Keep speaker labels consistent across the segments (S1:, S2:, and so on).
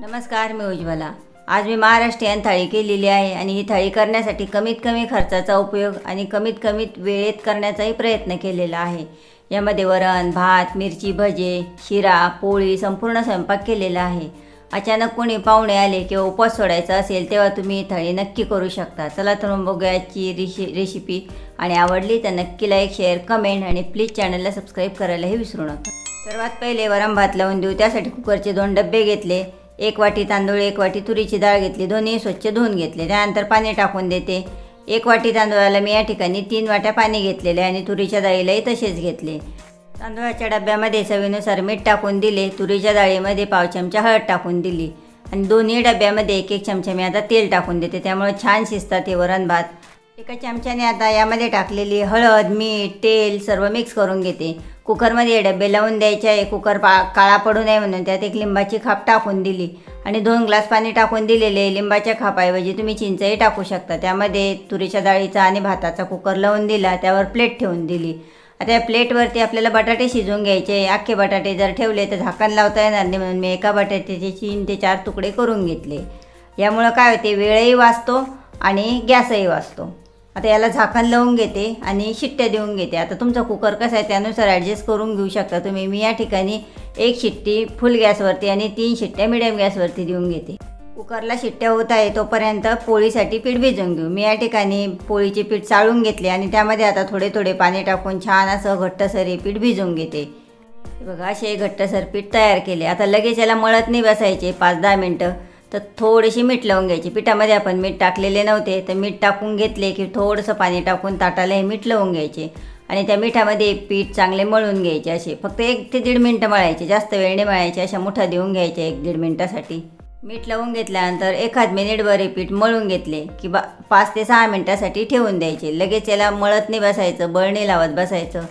S1: नमस्कार, मी उज्ज्वला। आज मी महाराष्ट्रीयन थाळी केलेली आहे आणि ही थाळी करण्यासाठी कमीत कमी खर्चाचा उपयोग आणि कमीत कमी वेळेत करण्याचाही प्रयत्न केलेला आहे। यामध्ये वरण, भात, मिरची, भजे, शिरा, पोळी संपूर्ण स्वयंपाक केलेला आहे। अचानक कोणी पाहुणे आले किंवा उपवास सोडायचा असेल तेव्हा तुम्ही ही थाळी नक्की करू शकता। चला तर मग बघूया याची रेसिपी आणि आवडली तर नक्की लाईक, शेअर, कमेंट आणि प्लीज चॅनलला सबस्क्राईब करायलाही विसरू नका। सर्वात पहिले वरण भात लावून देऊ। त्यासाठी कुकरचे 2 डब्बे घेतले। 1 वाटी तांदूळ, 1 वाटी तुरीची डाळ घेतली, दोन्ही स्वच्छ धुवून घेतले। त्यानंतर पाणी टाकून देते। 1 वाटी तांदूळाला मी या ठिकाणी 3 वाट्या पाणी घेतलेले आणि तुरीच्या डाळीलाही तसेच घेतले। तांदूळाच्या डब्यामध्ये चवीनुसार मीठ टाकून दिले। तुरीच्या डाळीमध्ये पाव चमचा हळद टाकून दिली आणि दोन्ही डब्यामध्ये 1-1 चमचा मी आता तेल टाकून देते, त्यामुळे छान शिजतात हे वरण भात। एका चमच्याने आता यामध्ये टाकलेली हळद, मीठ, तेल सर्व मिक्स करून घेते। कुकरमध्ये डबे लावून द्यायचे आहे। कुकर काळा पडू नये म्हणून त्यात 1 लिंबाची खाप टाकून दिली आणि 2 ग्लास पाणी टाकून दिलेले। लिंबाच्या खापाऐवजी तुम्ही चिंचही टाकू शकता। त्यामध्ये तुरीच्या डाळीचा आणि भाताचा कुकर लावून दिला, त्यावर प्लेट ठेवून दिली। आता या प्लेटवरती आपल्याला बटाटे शिजवून घ्यायचे। अख्खे बटाटे जर ठेवले तर झाकण लावता येणार नाही, म्हणून मी एका बटाट्याचे 3 ते 4 तुकडे करून घेतले। यामुळे काय होते, वेळही वाचतो आणि गॅसही वाचतो। आता याला झाकण लावून घेते आणि शिट्ट्या देऊन घेते। आता तुमचा कुकर कसा आहे त्यानुसार ॲडजस्ट करून घेऊ शकता तुम्ही। मी या ठिकाणी 1 शिट्टी फुल गॅसवरती आणि 3 शिट्ट्या मिडियम गॅसवरती देऊन घेते। कुकरला शिट्ट्या होत आहे तोपर्यंत पोळीसाठी पीठ भिजवून घेऊ। मी या ठिकाणी पोळीचे पीठ चाळून घेतले आणि त्यामध्ये आता थोडे थोडे पाणी टाकून छान असं घट्टसर हे पीठ भिजवून घेते। बघा, असे घट्टसर पीठ तयार केले। आता लगेच याला मळत नाही बसायचे 5-10 मिनटं, तर थोडीशी मीठ लावून घ्यायची। पिठामध्ये आपण मीठ टाकलेले नव्हते, तर मीठ टाकून घेतले की थोडंसं पाणी टाकून ताटाला हे मीठ लावून घ्यायचे आणि त्या मिठामध्ये पीठ चांगले मळून घ्यायचे। असे फक्त 1 ते 1.5 मिनटं मळायचे, जास्त वेळ नाही मळायचे। अशा मुठा देऊन घ्यायच्या 1-1.5 मिनटासाठी। मीठ लावून घेतल्यानंतर 1 मिनिटभर हे पीठ मळून घेतले की 5 ते 6 मिनटासाठी ठेवून द्यायचे। लगेच याला मळत नाही बसायचं, बळ नाही लावत बसायचं।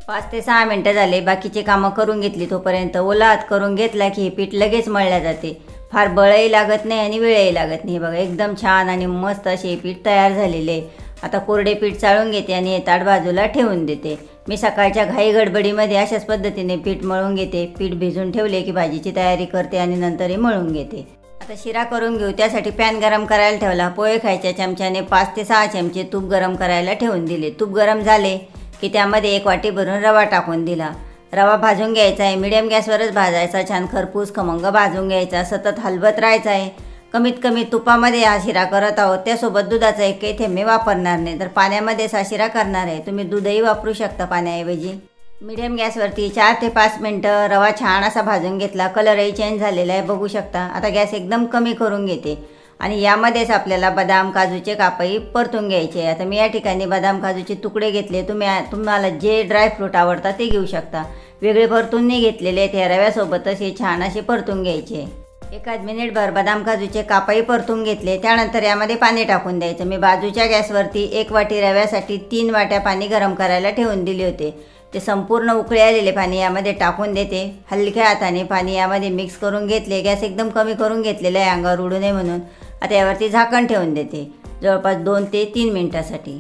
S1: 5 ते 6 मिनटं झाले, बाकीचे कामं करून घेतली तोपर्यंत ओला हात करून घेतला की हे पीठ लगेच मळल्या जाते। फार बळही लागत नाही आणि वेळही लागत नाही। बघा, एकदम छान आणि मस्त असे पीठ तयार झालेले आहे। आता कोरडे पीठ चाळून घेते आणि हे ताट बाजूला ठेवून देते। मी सकाळच्या घाई गडबडीमध्ये अशाच पद्धतीने पीठ मळून घेते। पीठ भिजून ठेवले की भाजीची तयारी करते आणि नंतर हे मळून घेते। आता शिरा करून घेऊ। त्यासाठी पॅन गरम करायला ठेवला। पोहे खायच्या चमच्याने 5 ते 6 चमचे तूप गरम करायला ठेवून दिले। तूप गरम झाले की त्यामध्ये 1 वाटी भरून रवा टाकून दिला। रवा भाजून घ्यायचा आहे, मीडियम गॅसवरच भाजायचा। छान खरपूस खमंग भाजून घ्यायचा, सतत हलवत राहायचं आहे। कमीत कमी तुपामध्ये हा शिरा करत आहोत, त्यासोबत दुधाचा 1 थेंब मी वापरणार नाही, तर पाण्यामध्येच हा शिरा करणार आहे। तुम्ही दूधही वापरू शकता पाण्याऐवजी। मीडियम गॅसवरती 4 ते 5 मिनटं रवा छान असा भाजून घेतला। कलरही चेंज झालेला आहे, बघू शकता। आता गॅस एकदम कमी करून घेते आणि यामध्येच आपल्याला बदाम काजूचे कापही परतून घ्यायचे। आता मी या ठिकाणी बदाम काजूचे तुकडे घेतले। तुम्हाला जे ड्रायफ्रूट आवडतात ते घेऊ शकता। वेगळे परतून नाही घेतलेले आहेत, रव्यासोबतच हे छान असे परतून घ्यायचे। 1 मिनिटभर बदाम काजूचे कापही परतून घेतले। त्यानंतर यामध्ये पाणी टाकून द्यायचं। मी बाजूच्या गॅसवरती 1 वाटी रव्यासाठी 3 वाट्या पाणी गरम करायला ठेवून दिले होते। ते संपूर्ण उकळी आलेले पाणी यामध्ये टाकून देते। हलक्या हाताने पाणी यामध्ये मिक्स करून घेतले। गॅस एकदम कमी करून घेतलेला आहे अंगावर उडू नये म्हणून। आता यावरती झाकण ठेवून देते जवळपास 2 ते 3 मिनटासाठी।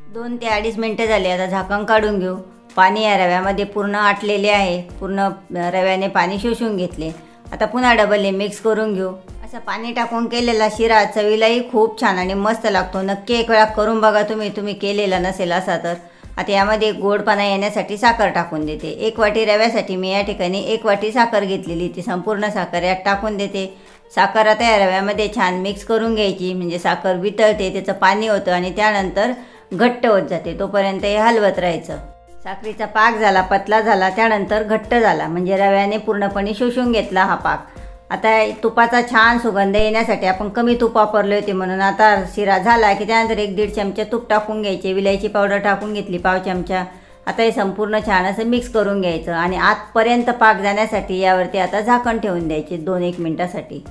S1: 2 ते 2.5 मिनटं झाले। आता झाकण काढून घेऊ। पाणी या रव्यामध्ये पूर्ण आटलेले आहे, पूर्ण रव्याने पाणी शोषून घेतले। आता पुन्हा डबल मिक्स करून घेऊ। असं पाणी टाकून केलेला शिरा चवीलाही खूप छान आणि मस्त लागतो। नक्की 1 वेळा करून बघा तुम्ही केलेला नसेल असा तर। आता यामध्ये गोडपणा येण्यासाठी साखर टाकून देते। 1 वाटी रव्यासाठी मी या ठिकाणी 1 वाटी साखर घेतलेली, ती संपूर्ण साखर यात टाकून देते। साखर आता या रव्यामध्ये छान मिक्स करून घ्यायची, म्हणजे साखर वितळते, त्याचं पाणी होतं आणि त्यानंतर घट्ट होत जाते। तोपर्यंत हे हलवत राहायचं। साखरेचा पाक झाला, पतला झाला, त्यानंतर घट्ट झाला, म्हणजे रव्याने पूर्णपणे शोषून घेतला हा पाक। आता तुपाचा छान सुगंध येण्यासाठी आपण कमी तूप वापरले होते, म्हणून आता शिरा झाला की त्यानंतर 1-1.5 चमचे तूप टाकून घ्यायचे। विलायची पावडर टाकून घेतली पाव चमचा। आता हे संपूर्ण छान असं मिक्स करून घ्यायचं आणि आतपर्यंत पाक जाण्यासाठी यावरती आता झाकण ठेवून द्यायचे 2-1 मिनटासाठी।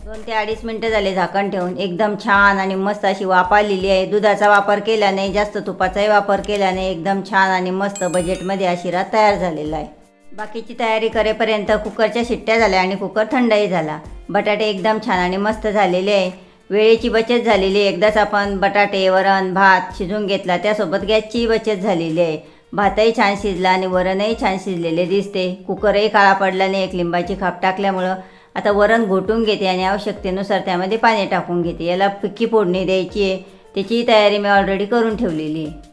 S1: 2 ते 2.5 मिनटं झाले झाकण ठेवून। एकदम छान आणि मस्त अशी वाफ आलेली आहे। दुधाचा वापर केला नाही, जास्त तुपाचाही वापर केला नाही। एकदम छान आणि मस्त बजेटमध्ये हा शिरा तयार झालेला आहे। बाकीची तयारी करेपर्यंत कुकरच्या शिट्ट्या झाल्या आणि कुकर थंडही झाला। बटाटे एकदम छान आणि मस्त झालेले आहे। वेळेची बचत झालेली आहे। एकदाच आपण बटाटे, वरण, भात शिजवून घेतला, त्यासोबत गॅसचीही बचत झालेली आहे। भातही छान शिजला आणि वरणही छान शिजलेले दिसते। कुकरही काळा पडला नाही 1 लिंबाची खाप टाकल्यामुळं। आता वरण घोटून घेते आणि आवश्यकतेनुसार त्यामध्ये पाणी टाकून घेते. याला फिक्की फोडणी द्यायची आहे, त्याची तयारी मी ऑलरेडी करून ठेवलेली आहे.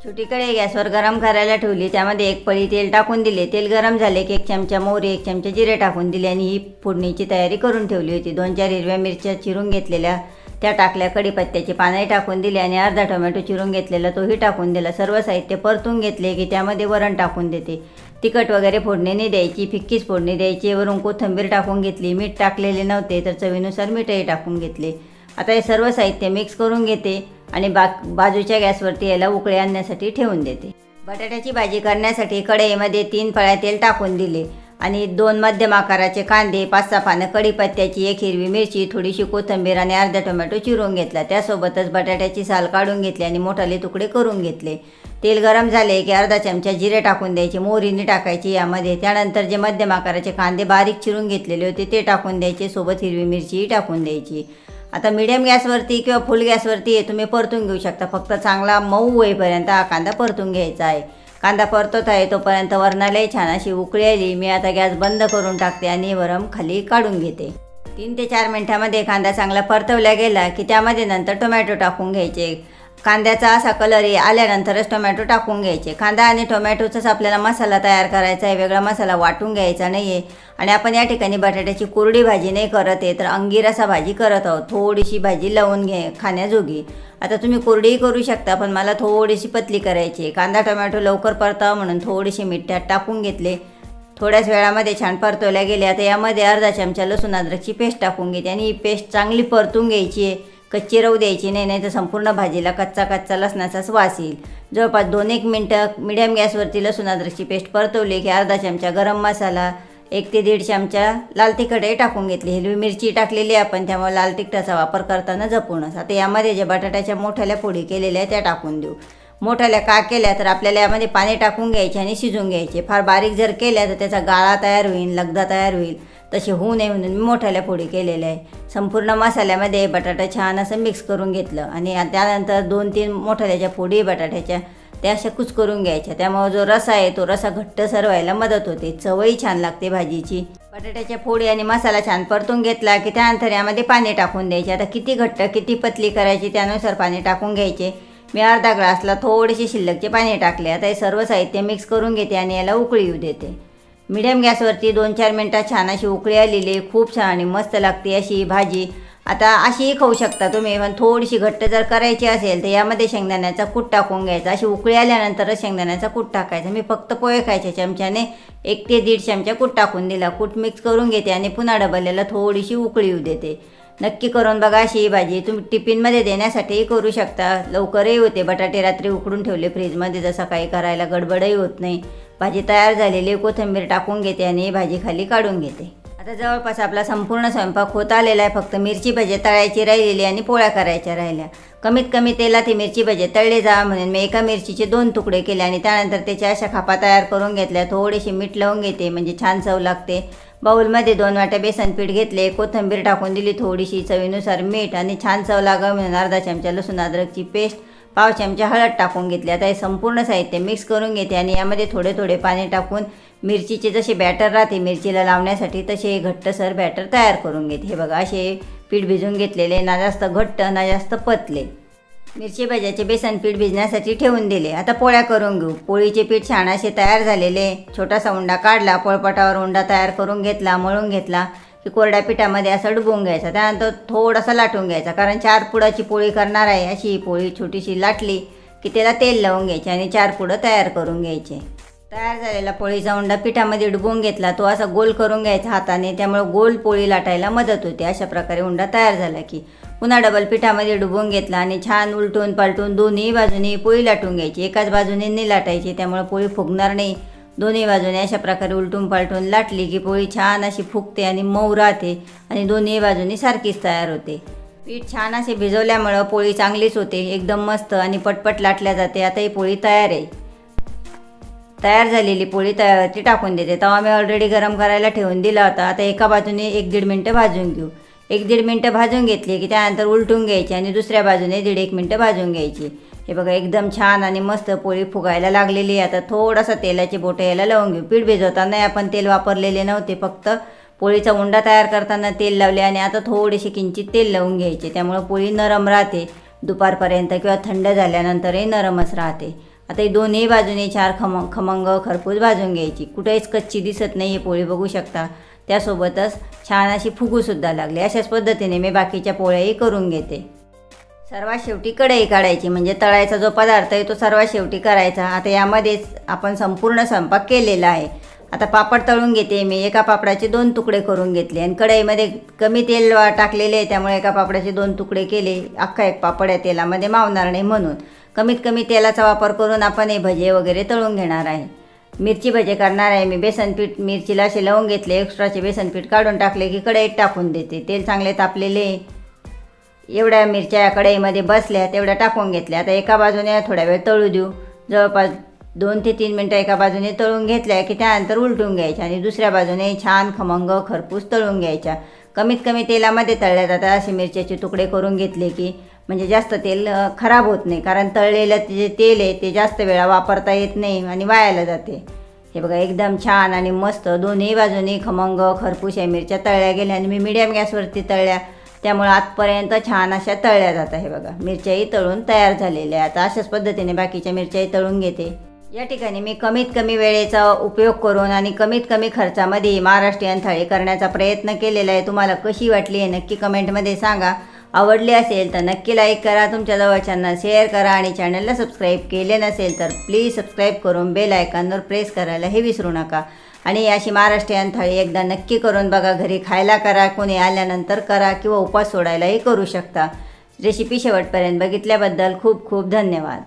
S1: छोटी कढई गॅसवर गरम करायला ठेवली. त्यामध्ये 1 पळी तेल टाकून दिले. तेल गरम झाले की 1 चमचा मोहरी, 1 चमचा जिरे टाकून दिले आणि ही फोडणीची तयारी करून ठेवली होती. 2-4 हिरव्या मिरच्या चिरून घेतलेल्या त्या टाकल्या. कढीपत्त्याची पानंही टाकून दिली आणि अर्धा टोमॅटो चिरून घेतलेला तोही टाकून दिला. सर्व साहित्य परतून घेतले की त्यामध्ये वरण टाकून देते. तिखट वगैरे फोडणी नाही द्यायची, फिक्कीच फोडणी द्यायची. वरून कोथिंबीर टाकून घेतली. मीठ टाकलेले नव्हते तर चवीनुसार मीठही टाकून घेतले. आता हे सर्व साहित्य मिक्स करून घेते आणि बाजूच्या गॅसवरती याला उकळी आणण्यासाठी ठेवून देते. बटाट्याची भाजी करण्यासाठी कढईमध्ये 3 पळ्या तेल टाकून दिले आणि 2 मध्यम आकाराचे कांदे, 5-6 पानं कढीपत्त्याची, 1 हिरवी मिरची, थोडीशी कोथिंबीर आणि अर्धा टोमॅटो चिरून घेतला. त्यासोबतच बटाट्याची साल काढून घेतली आणि मोठाले तुकडे करून घेतले. तेल गरम झाले की अर्धा चमचा जिरे टाकून द्यायचे, मोहरीने टाकायची यामध्ये. त्यानंतर जे मध्यम आकाराचे कांदे बारीक चिरून घेतलेले होते ते टाकून द्यायचे, सोबत हिरवी मिरचीही टाकून द्यायची. आता मीडियम गॅसवरती किंवा फुल गॅसवरती हे तुम्ही परतून घेऊ शकता. फक्त चांगला मऊ होईपर्यंत हा कांदा परतून घ्यायचा आहे. कांदा परतत आहे तोपर्यंत वरणालाही छान अशी उकळी आली. मी आता गॅस बंद करून टाकते आणि वरण खाली काढून घेते. 3 ते 4 मिनिटांमध्ये कांदा चांगला परतवला गेला की त्यामध्ये नंतर टोमॅटो टाकून घ्यायचे. कांद्याचा असा कलर आल्यानंतरच टोमॅटो टाकून घ्यायचे. कांदा आणि टोमॅटोचाच आपल्याला मसाला तयार करायचा आहे, वेगळा मसाला वाटून घ्यायचा नाही आहे. आणि आपण या ठिकाणी बटाट्याची कोरडी भाजी नाही करत आहे तर अंगीरसा भाजी करत आहोत. थोडीशी भाजी लावून खाण्याजोगी. आता तुम्ही कोरडीही करू शकता पण मला थोडीशी पतली करायची आहे. कांदा टोमॅटो लवकर परतावा म्हणून थोडीशी मीठ त्यात टाकून घेतले. थोड्याच वेळामध्ये छान परतवल्या गेले. आता यामध्ये अर्धा चमचा लसूण अद्रकची पेस्ट टाकून घेते आणि ही पेस्ट चांगली परतून घ्यायची आहे, कच्ची राहू द्यायची नाही, नाही तर संपूर्ण भाजीला कच्चा लसणाचाच वास येईल. जवळपास 2-1 मिनटं मिडियम गॅसवरती लसूण अद्रकची पेस्ट परतवली की अर्धा चमचा गरम मसाला, 1 ते 1.5 चमचा लाल तिखटही टाकून घेतली. हिरवी मिरची टाकलेली आपण त्यामुळे लाल तिखटाचा वापर करताना जपूनच. आता यामध्ये जे बटाट्याच्या मोठ्याल्या फोडी केलेल्या आहेत त्या टाकून देऊ. मोठ्याल्या का केल्या तर आपल्याला यामध्ये पाणी टाकून घ्यायचे आणि शिजून घ्यायचे. फार बारीक जर केल्या तर त्याचा गाळा तयार होईल, लगदा तयार होईल. तसे होऊ नये म्हणून मी मोठ्याल्या फोडी केलेल्या आहे. संपूर्ण मसाल्यामध्ये बटाटा छान असं मिक्स करून घेतलं आणि त्यानंतर 2-3 मोठ्याल्याच्या फोडी बटाट्याच्या त्या अशा कुचकरून घ्यायच्या. त्यामुळे जो रसा आहे तो रसा घट्टसर व्हायला मदत होते. चवही छान लागते भाजीची. बटाट्याच्या फोडी आणि मसाला छान परतून घेतला की त्यानंतर यामध्ये पाणी टाकून द्यायचे. आता किती घट्ट किती पतली करायची त्यानुसार पाणी टाकून घ्यायचे. मी अर्धा ग्लासला थोडेसे शिल्लकचे पाणी टाकले. आता हे सर्व साहित्य मिक्स करून घेते आणि याला उकळी येऊ देते. मीडियम गॅसवरती 2-4 मिनटात छान अशी उकळी आलेली, खूप छान आणि मस्त लागते अशी ही भाजी. आता अशीही खाऊ शकता तुम्ही, पण थोडीशी घट्ट जर करायची असेल तर यामध्ये शेंगदाण्याचा कूट टाकून घ्यायचा. अशी उकळी आल्यानंतरच शेंगदाण्याचा कूट टाकायचा. मी फक्त पोहे खायच्या चमच्याने 1 ते 1.5 चमचा कूट टाकून दिला. कूट मिक्स करून घेते आणि पुन्हा डबल याला थोडीशी उकळी येऊ देते. नक्की करून बघा अशी ही भाजी. तुम्ही टिफिनमध्ये देण्यासाठीही करू शकता, लवकरही होते. बटाटे रात्री उकडून ठेवले फ्रीजमध्ये तर सकाळी करायला गडबडही होत नाही. भाजी तयार झालेली, कोथिंबीर टाकून घेते आणि भाजी खाली काढून घेते. आता जवळपास आपला संपूर्ण स्वयंपाक होत आलेला आहे. फक्त मिरची भजी तळायची राहिलेली आणि पोळ्या करायच्या राहिल्या. कमीत कमी तेलात ही मिरची भजी तळले जा म्हणून मी एका मिरचीचे 2 तुकडे केले आणि त्यानंतर त्याच्या अशा खापा तयार करून घेतल्या. थोडीशी मीठ लावून घेते म्हणजे छान चव लागते. बाउलमध्ये 2 वाट्या बेसन पीठ घेतले, कोथिंबीर टाकून दिली, थोडीशी चवीनुसार मीठ आणि छान चव लागावं म्हणून अर्धा चमचा लसूण अद्रकची पेस्ट, 1/2 चमचा हळद टाकून घेतली. आता हे संपूर्ण साहित्य मिक्स करून घेते आणि यामध्ये थोडे थोडे पाणी टाकून मिरचीचे जसे बॅटर राहते मिरचीला लावण्यासाठी तसे घट्टसर बॅटर तयार करून घेते. हे बघा असे पीठ भिजून घेतलेले, ना जास्त घट्ट ना जास्त पतले. मिरची भज्याचे बेसन पीठ भिजण्यासाठी ठेवून दिले. आता पोळ्या करून घेऊ. पोळीचे पीठ छान असे तयार झालेले. छोटासा उंडा काढला, पोळपाटावर उंडा तयार करून घेतला, मळून घेतला की कोरड्या पिठामध्ये असं डुबवून घ्यायचा. त्यानंतर थोडासा लाटून घ्यायचा, कारण 4 पुडाची पोळी करणार आहे. अशी ही पोळी छोटीशी लाटली की त्याला तेल लावून घ्यायचे आणि 4 पुडं तयार करून घ्यायचे. तयार झालेला पोळीचा उंडा पिठामध्ये डुबवून घेतला. तो असा गोल करून घ्यायचा हाताने, त्यामुळे गोल पोळी लाटायला मदत होते. अशा प्रकारे उंडा तयार झाला की पुन्हा डबल पिठामध्ये डुबवून घेतला आणि छान उलटून पालटून दोन्ही बाजूनी पोळी लाटून घ्यायची. एकाच बाजूने नाही लाटायची, त्यामुळे पोळी फुगणार नाही. दोन्ही बाजूने अशा प्रकारे उलटून पालटून लाटली की पोळी छान अशी फुगते आणि मऊ राहते आणि दोन्ही बाजूनी सारखीच तयार होते. पीठ छान असे भिजवल्यामुळं पोळी चांगलीच होते, एकदम मस्त आणि पटपट लाटल्या जाते. आता ही पोळी तयार आहे. तयार झालेली पोळी ती टाकून देते. तवा मी ऑलरेडी गरम करायला ठेवून दिला होता. आता एका बाजूने 1-1.5 मिनटं भाजून घेऊ. 1-1.5 मिनटं भाजून घेतली की त्यानंतर उलटून घ्यायची आणि दुसऱ्या बाजूने 1.5-1 मिनटं भाजून घ्यायची. हे बघा एकदम छान आणि मस्त पोळी फुगायला लागलेली आहे. आता थोडासा तेलाची बोटं याला लावून घेऊ. पीठ भिजवताना आपण तेल वापरलेले नव्हते, फक्त पोळीचा उंडा तयार करताना तेल लावले आणि आता थोडीशी किंचित तेल लावून घ्यायचे, त्यामुळे पोळी नरम राहते, दुपारपर्यंत किंवा थंड झाल्यानंतरही नरमच राहते. आता ही दोन्ही बाजूने छान खमंग खरपूस भाजून घ्यायची. कुठेच कच्ची दिसत नाही आहे पोळी, बघू शकता. त्यासोबतच छान अशी फुगूसुद्धा लागली. अशाच पद्धतीने मी बाकीच्या पोळ्याही करून घेते. सर्वात शेवटी कढई काढायची, म्हणजे तळायचा जो पदार्थ आहे तो सर्वात शेवटी करायचा. आता यामध्येच आपण संपूर्ण स्वयंपाक केलेला आहे. आता पापड तळून घेते मी. एका पापडाचे 2 तुकडे करून घेतले आणि कढईमध्ये कमी तेल टाकलेले आहे, त्यामुळे एका पापडाचे 2 तुकडे केले. अख्खा एक पापड या तेलामध्ये मावणार नाही म्हणून कमीत कमी तेलाचा वापर करून आपण हे भजे वगैरे तळून घेणार आहे. मिरची भजे करणार आहे मी. बेसनपीठ मिरचीला असे लावून घेतले, एक्स्ट्राचे बेसनपीठ काढून टाकले की कढईत टाकून देते. तेल चांगले तापलेले, एवढ्या मिरच्या या कढईमध्ये बसल्या तेवढ्या टाकून घेतल्या. आता एका बाजूने थोड्या वेळ तळू देऊ. जवळपास 2 ते 3 मिनटं एका बाजूने तळून घेतल्या की त्यानंतर उलटून घ्यायच्या आणि दुसऱ्या बाजूने छान खमंग खरपूस तळून घ्यायच्या. कमीत कमी तेलामध्ये तळल्या जातात. असे मिरच्याचे तुकडे करून घेतले की म्हणजे जास्त तेल खराब होत नाही, कारण तळलेलं जे तेल आहे ते जास्त वेळा वापरता येत नाही आणि वायाला जाते. हे बघा, एकदम छान आणि मस्त दोन्ही बाजूने खमंग खरपूस या मिरच्या तळल्या गेल्या आणि मी मीडियम गॅसवरती तळल्या, त्यामुळे आतपर्यंत छान अशा तळल्या जातात. हे बघा, मिरच्याही तळून तयार झालेल्या. आता अशाच पद्धतीने बाकीच्या मिरच्याही तळून घेते. या ठिकाणी मी कमीत कमी वेळेचा उपयोग करून आणि कमीत कमी खर्चामध्ये महाराष्ट्रीयन थाळी करण्याचा प्रयत्न केलेला आहे. तुम्हाला कशी वाटली आहे नक्की कमेंटमध्ये सांगा. आवडली असेल तर नक्की लाईक करा, तुमच्या जवळच्यांना शेअर करा आणि चॅनलला सबस्क्राईब केले नसेल तर प्लीज सबस्क्राईब करून बेल आयकॉनवर प्रेस करायला हे विसरू नका. आणि अशी महाराष्ट्रीयन थाळी एकदा नक्की करून बघा. घरी खायला करा, कोणी आल्यानंतर करा किंवा उपवास सोडायलाही करू शकता. रेसिपी शेवटपर्यंत बघितल्याबद्दल खूप खूप धन्यवाद.